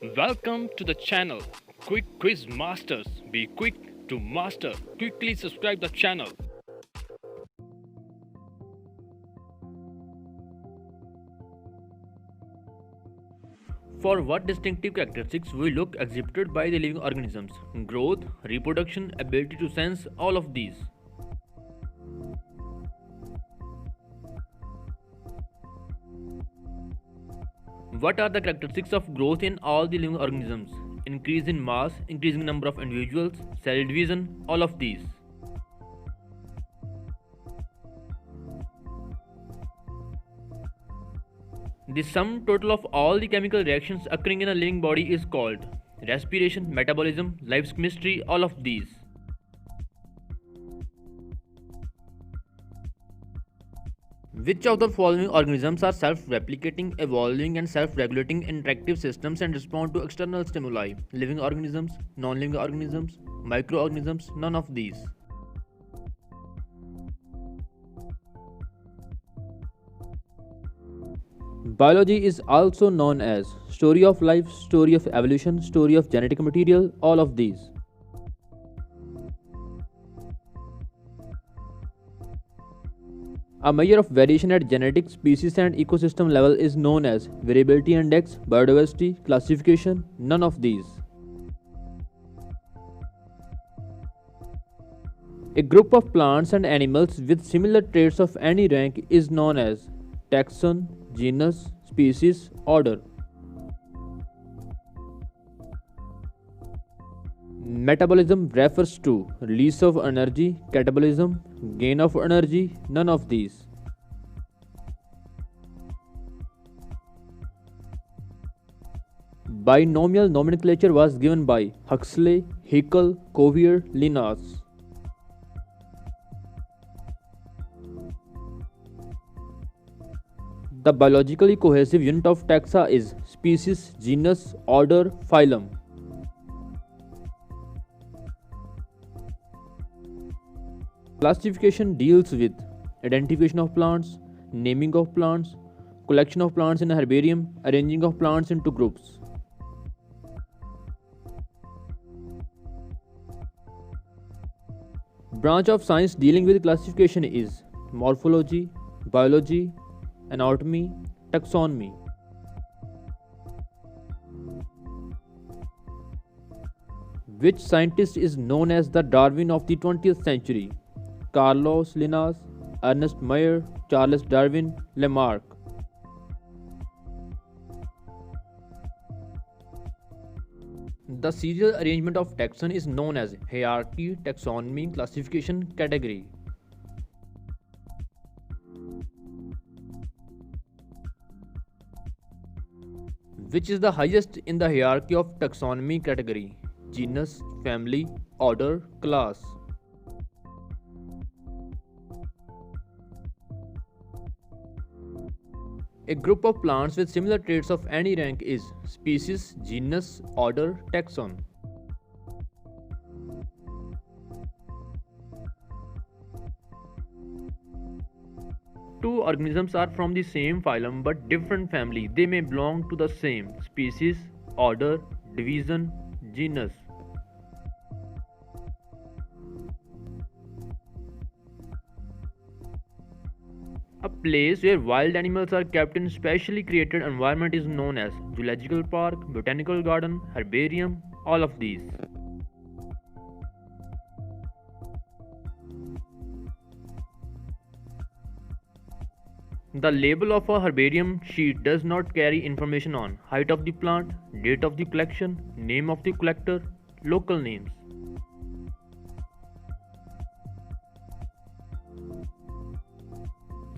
Welcome to the channel Quick Quiz Masters. Be quick to master. Quickly subscribe the channel. For what distinctive characteristics we look exhibited by the living organisms? Growth, reproduction, ability to sense, all of these. What are the characteristics of growth in all the living organisms? Increase in mass, increasing number of individuals, cell division, all of these. The sum total of all the chemical reactions occurring in a living body is called respiration, metabolism, life's chemistry, all of these. Which of the following organisms are self-replicating, evolving and self-regulating interactive systems and respond to external stimuli? Living organisms, non-living organisms, microorganisms, none of these. Biology is also known as story of life, story of evolution, story of genetic material, all of these. A measure of variation at genetic, species and ecosystem level is known as variability index, biodiversity, classification, none of these. A group of plants and animals with similar traits of any rank is known as taxon, genus, species, order. Metabolism refers to release of energy, catabolism, gain of energy, none of these. Binomial nomenclature was given by Huxley, Haeckel, Cuvier, Linnaeus. The biologically cohesive unit of taxa is species, genus, order, phylum. Classification deals with identification of plants, naming of plants, collection of plants in a herbarium, arranging of plants into groups. Branch of science dealing with classification is morphology, biology, anatomy, taxonomy. Which scientist is known as the Darwin of the 20th century? Carlos Linnaeus, Ernest Mayr, Charles Darwin, Lamarck. The serial arrangement of taxon is known as hierarchy, taxonomy, classification, category. Which is the highest in the hierarchy of taxonomy category? Genus, family, order, class. A group of plants with similar traits of any rank is species, genus, order, taxon. Two organisms are from the same phylum but different family. They may belong to the same species, order, division, genus. A place where wild animals are kept in specially created environment is known as zoological park, botanical garden, herbarium, all of these. The label of a herbarium sheet does not carry information on height of the plant, date of the collection, name of the collector, local names.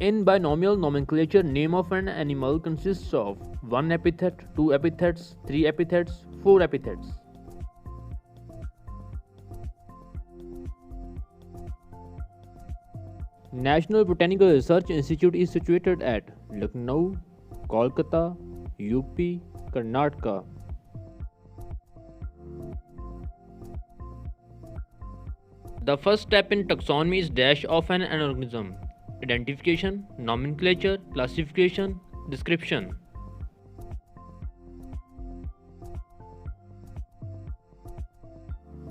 In binomial nomenclature, name of an animal consists of one epithet, two epithets, three epithets, four epithets. National Botanical Research Institute is situated at Lucknow, Kolkata, UP, Karnataka. The first step in taxonomy is dash of an organism. Identification, nomenclature, classification, description.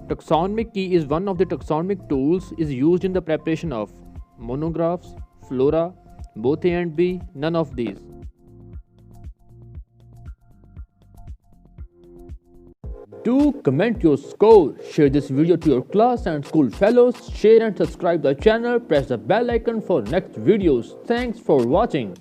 Taxonomic key is one of the taxonomic tools is used in the preparation of monographs, flora, both A and B, none of these. Do comment your score, share this video to your class and school fellows, share and subscribe the channel, press the bell icon for next videos. Thanks for watching.